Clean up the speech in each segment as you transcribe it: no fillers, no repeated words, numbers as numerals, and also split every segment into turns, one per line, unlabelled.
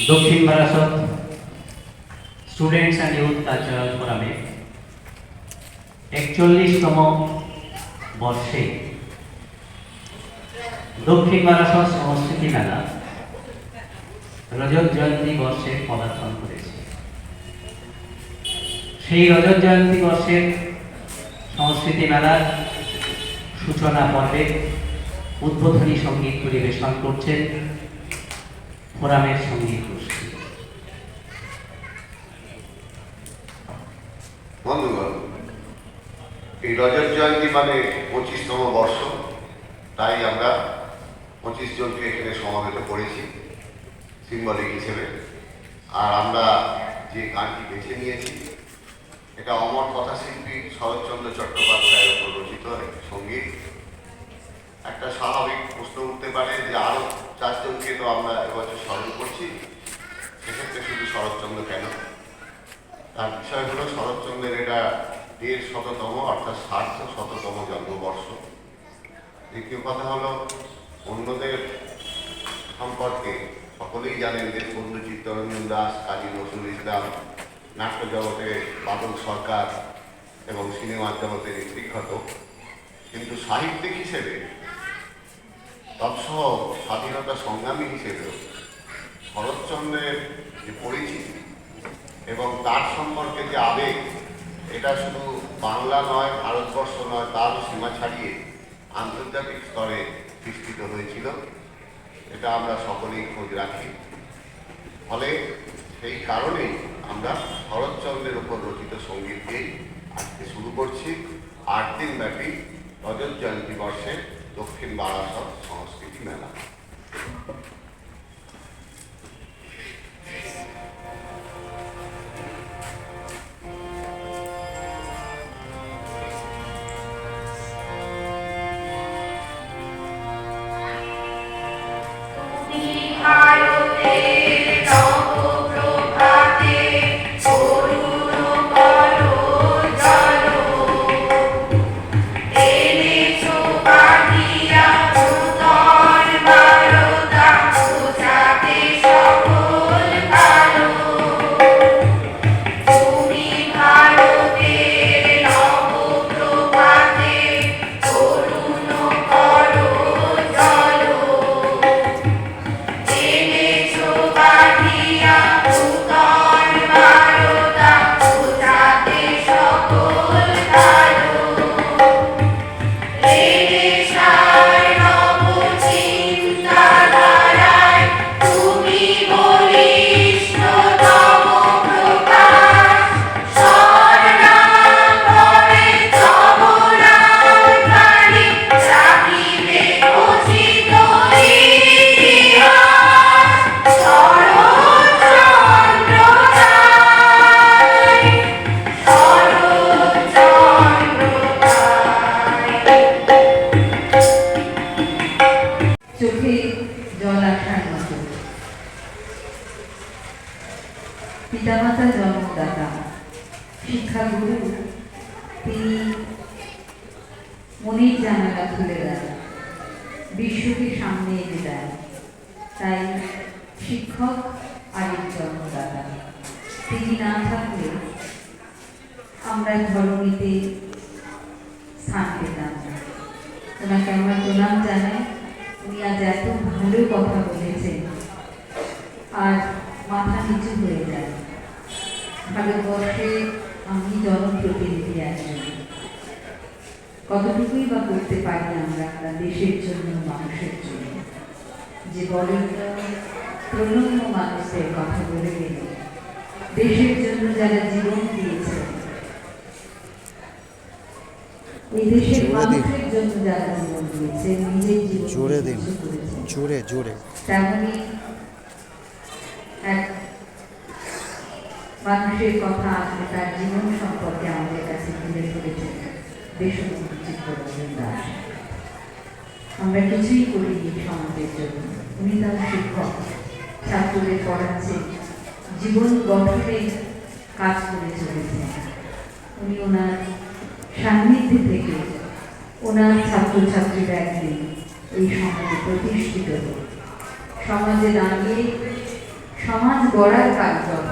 দক্ষিণ Barasat students and youth cultural ফোরামে 41তম বর্ষে দক্ষিণ বারাসত সংস্কৃতি মেলা রজত জয়ন্তী বর্ষে পদার্পণ করেছে। সেই রজত জয়ন্তী বর্ষের সংস্কৃতি মেলার সূচনা পর্বে উদ্বোধনী সঙ্গীত পরিবেশন করছেন ফোরামের সঙ্গীত গোষ্ঠী।
বন্ধুগণ, এই রজত জয়ন্তী মানে 25তম বর্ষ, তাই আমরা 25 জনকে এখানে সমাবেত করেছি সিম্বলিক হিসেবে। আর আমরা যে গানটি বেছে নিয়েছি এটা অমর কথাশিল্পী শরৎচন্দ্র চট্টোপাধ্যায়ের উপর রচিত সঙ্গীত। একটা স্বাভাবিক প্রশ্ন উঠতে পারে যে আরও 4 জনকে তো আমরা এবছর স্মরণ করছি, সেক্ষেত্রে শুধু শরৎচন্দ্র কেন? তার বিষয় হলো শরৎচন্দ্রের এটা 150তম অর্থাৎ 150তম জন্মবর্ষ। দ্বিতীয় কথা হলো অন্যদের সম্পর্কে সকলেই জানেন দেশবন্ধু চিত্তরঞ্জন দাস, কাজী নজরুল ইসলাম, নাট্য জগতে বাদল সরকার এবং সিনেমার জগতে বিখ্যাত, কিন্তু সাহিত্যিক হিসেবে তৎসহ স্বাধীনতা সংগ্রামী হিসেবেও শরৎচন্দ্রের যে পরিচিতি এবং তার সম্পর্কে যে আবেগ, এটা শুধু বাংলা নয়, ভারতবর্ষ নয়, তারও সীমা ছাড়িয়ে আন্তর্জাতিক স্তরে বিস্তৃত হয়েছিল। এটা আমরা সকলেই খোঁজ রাখি। ফলে সেই কারণেই আমরা শরৎচন্দ্রের উপর রচিত সঙ্গীত দিয়েই আজকে শুরু করছি 8 দিন ব্যাপী রজত জয়ন্তী বর্ষে দক্ষিণ বারাসত সংস্কৃতি মেলা।
পিতামাতা জন্মদাতা, শিক্ষাগুরু, তিনি মনের জানালা খুলে দেন, বিশ্বকে সামনে এনে দেন। তাই শিক্ষক আরেক জন্মদাতা, তিনি না থাকলে আমরা ধরণীতে স্থান পেতাম না। ওনাকে আমার প্রণাম জানাই। উনি আজ এত ভালো কথা বলেছেন আর মাথা নিচু হয়ে যায়। ভারতবর্ষে আমি জনপ্রতিনিধি একজন, কতটুকুই বা করতে পারি আমরা দেশের জন্য, মানুষের জন্য। যে বরেণ্য প্রণম্য মানুষের কথা বলে গেল, দেশের জন্য যারা জীবন দিয়েছে, এই দেশের মানুষের জন্য যারা জীবন দিয়েছে, নিজের জীবন করেছে, তেমনি এক মানুষের কথা আসলে তার জীবন সম্পর্কে আমাদের কাছে তুলে ধরেছেন দেশবন্ধু চিত্তরঞ্জন দাস। আমরা কিছুই করিনি সমাজের জন্য, উনি তার শিক্ষক, ছাত্রদের পড়াচ্ছেন, জীবন গঠনে কাজ করে চলেছেন। উনি ওনার সান্নিধ্যে থেকে ওনার ছাত্রছাত্রীরা একদিন এই সমাজে প্রতিষ্ঠিত, সমাজে দাঁড়িয়ে সমাজ গড়ার কার্যক্রম।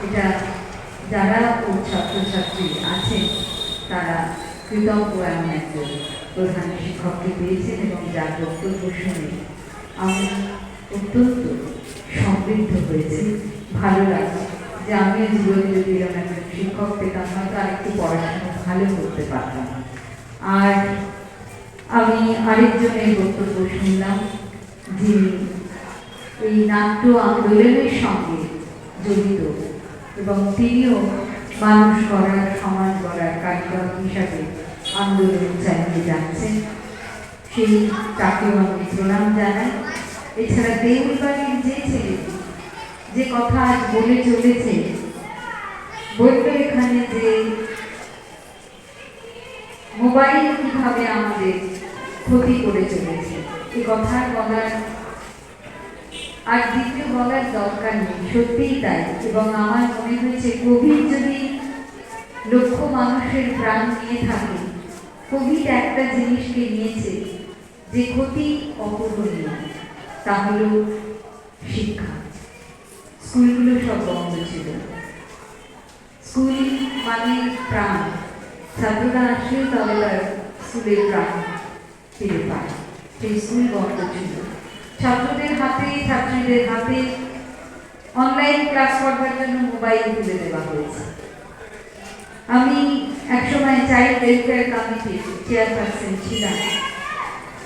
এটা যারা ওর ছাত্রছাত্রী আছেন তারা কৃতজ্ঞ এমন একজন প্রধান শিক্ষককে পেয়েছেন, এবং যার বক্তব্য শুনে আমি অত্যন্ত সমৃদ্ধ হয়েছি। ভালো লাগছে যে আমিও জীবনে যদি এরকম একজন শিক্ষক পেতাম হয়তো আরেকটু পড়াশোনা ভালো করতে পারতাম। আর আমি আরেকজনের বক্তব্য শুনলাম, যিনি এই নাট্য আন্দোলনের সঙ্গে জড়িত এবং তিনিও মানুষ গড়ার, সমাজ গড়ার কারিগর হিসাবে আন্দোলন চালিয়ে যাচ্ছেন। সেই তাকেও আমি প্রণাম জানাই। এছাড়া দেউলবাড়ির যে ছেলেটি যে কথা আজ বলে চলেছে, বলবে এখানে যে মোবাইল কিভাবে আমাদের ক্ষতি করে চলেছে, এ কথা বলার আর দ্বিতীয় বলার দরকার নেই, সত্যিই তাই। এবং আমার মনে হয়েছে কোভিড যদি লক্ষ মানুষের প্রাণ নিয়ে থাকে, কোভিড একটা জিনিসকে নিয়েছে যে ক্ষতি অপূরণীয়, তা হল শিক্ষা। স্কুলগুলো সব বন্ধ ছিল। স্কুল মানে প্রাণ, ছাত্ররা আসলে তবে তার স্কুলের প্রাণ ফিরে পায়। সেই স্কুল বন্ধ ছিল, ছাত্রদের হাতে, ছাত্রীদের হাতে অনলাইন ক্লাস করবার জন্য মোবাইল তুলে দেওয়া হয়েছে। আমি একসময় চাইল্ড ওয়েলফেয়ার কমিটির চেয়ারপারসন ছিলাম।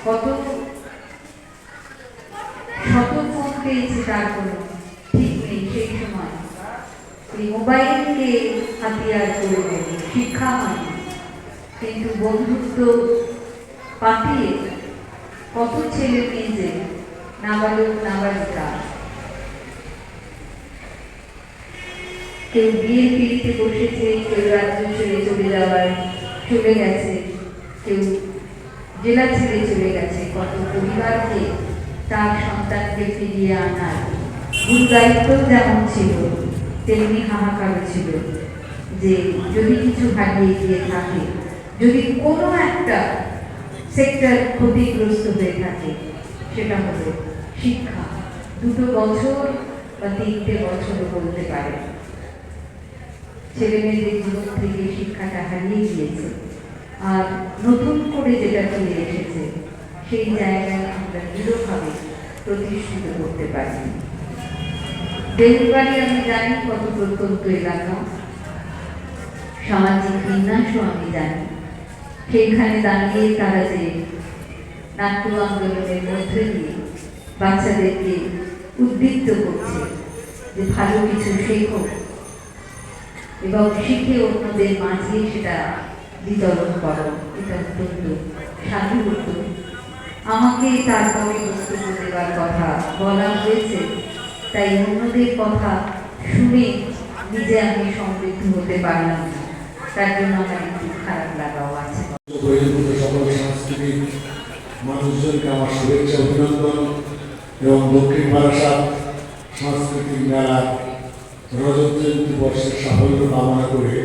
কত শত ফোন পেয়েছি তার কোনো ঠিক নেই। সেই সময় এই মোবাইলকে হাতিয়ার করে দেব, শিক্ষা হয়, কিন্তু বন্ধুত্ব পাঠিয়ে কত ছেলে মেয়ে যে নাবালক নাবালিকা কেউ বিয়ের পিড়িতে বসেছে, কেউ রাজ্য ছেড়ে চলে গেছে, কেউ জেলা ছেড়ে চলে গেছে। কত পরিবারকে তার সন্তানকে ফিরিয়ে আনার গুরু দায়িত্ব যেমন ছিল, তেমনি হাহাকারও ছিল যে যদি কিছু হারিয়ে গিয়ে থাকে, যদি কোনো একটা সেক্টর ক্ষতিগ্রস্ত হয়ে থাকে, সেটা হলো শিক্ষা। 2 বছর বা 3টে বছরও বলতে পারে ছেলে মেয়েদের জীবন থেকে শিক্ষাটা হারিয়ে গিয়েছে। আর নতুন করে যেটা ফিরে এসেছে, সেই জায়গায় আমরা দৃঢ়ভাবে প্রতিষ্ঠিত করতে পারি। দেউলবাড়ি আমি জানি কত প্রত্যন্ত এলাকা, সামাজিক বিন্যাসও আমি জানি। সেইখানে দাঁড়িয়ে তারা যে নাট্য আন্দোলনের মধ্যে দিয়ে বাচ্চাদেরকে উদ্দীপ্ত করছে যে ভালো কিছু শেখো এবং শিখে অন্যদের মাঝে সেটা বিতরণ করো, এটা অত্যন্ত সাধুগুপ্ত। আমাকে তারপরে বক্তব্য দেওয়ার কথা বলা হয়েছে, তাই অন্যদের কথা শুনে নিজে আমি সমৃদ্ধ হতে পারলাম না, তার জন্য আমার একটু খারাপ লাগাও আছে।
সকল সাংস্কৃতিক মানুষজনকে আমার শুভেচ্ছা, অভিনন্দন এবং দক্ষিণ বারাসাত সাংস্কৃতিক মেলার রজত জয়ন্তী বর্ষের সাফল্য কামনা করে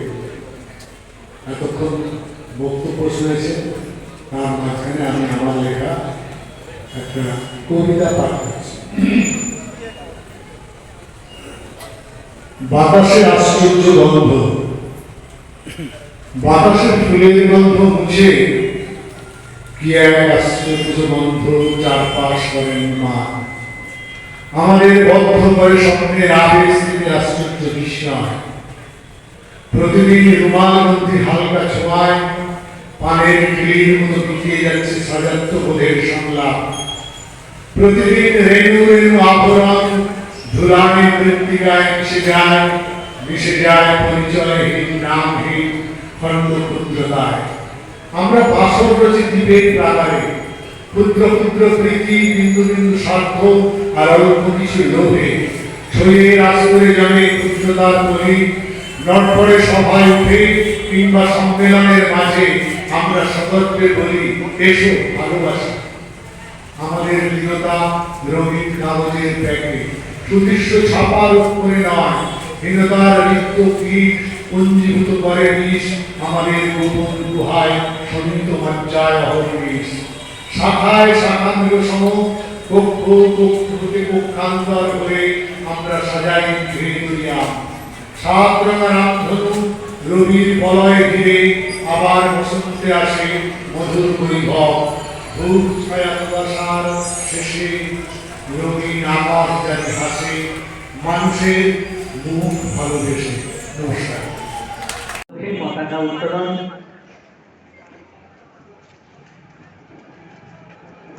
এতক্ষণ বক্তব্য শুনেছেন। তার মাঝখানে আমি আমার লেখা একটা কবিতা পাঠ করছি। বাতাসের আশ্চর্য গন্ধ, বাতাসের ফুলের গন্ধ মুছে কি এক আশ্চর্য গন্ধ চারপাশ করেন মা। আমাদের বদ্ধ করে স্বপ্নের আবেগ স্মৃতি আশ্চর্য বিস্ময়। প্রতিদিন রুমালবন্দি হালকা ছোঁয়ায় পানের কিলির মতো পিটিয়ে যাচ্ছে সাজাত্য বোধের সংলাপ। প্রতিদিন রেণু রেণু আবরণ ধুলায় মৃত্তিকায় মিশে যায় পরিচয়হীন নামহীন খণ্ড ক্ষুদ্রতায়। আমরা বাসর রচি দ্বীপের প্রাকারে, ক্ষুদ্র ক্ষুদ্র প্রীতি, বিন্দু বিন্দু স্বার্থ আর অল্প কিছু লোভে শরীরের আশ্রয়ে জমে ক্ষুদ্রতার বলি। নটপরে সভায় উঠে কিংবা সম্মেলনের মাঝে আমরা সতর্কে বলি, এসো ভালোবাসা। আমাদের দৃঢ়তা রঙিন কাগজের প্যাকে, সুদৃশ্য ছাপার উপরে নয়। হীনতার রিক্ত কীট পঞ্জীভূত করে বিষ আমাদের গোপন গুহায় সমিত মজ্জায় অহর্নিশ। শাখায় শাখান্বিত সম কক্ষ কক্ষ প্রতি পক্ষান্তর করে আমরা সাজাই ঘিরিয়া 7 রঙা রামধনু রবির বলয় ঘিরে আবার বসন্তে আসে মধুর বৈভব। ধূপ ছায়া কুয়াশার শেষে রঙিন আকাশ জানি হাসে মানুষের মুখ ভালোবেসে। নমস্কার।
পতাকা উত্তোলন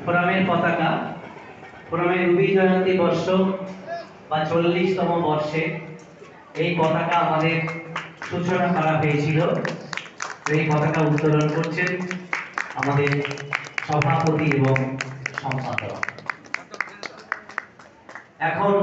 ফোরামের পতাকা, ফোরামের রুবি জয়ন্তী বর্ষ বা 40তম বর্ষে এই পতাকা আমাদের সূচনা করা হয়েছিল। এই পতাকা উত্তোলন করছেন আমাদের সভাপতি এবং সম্পাদক। এখন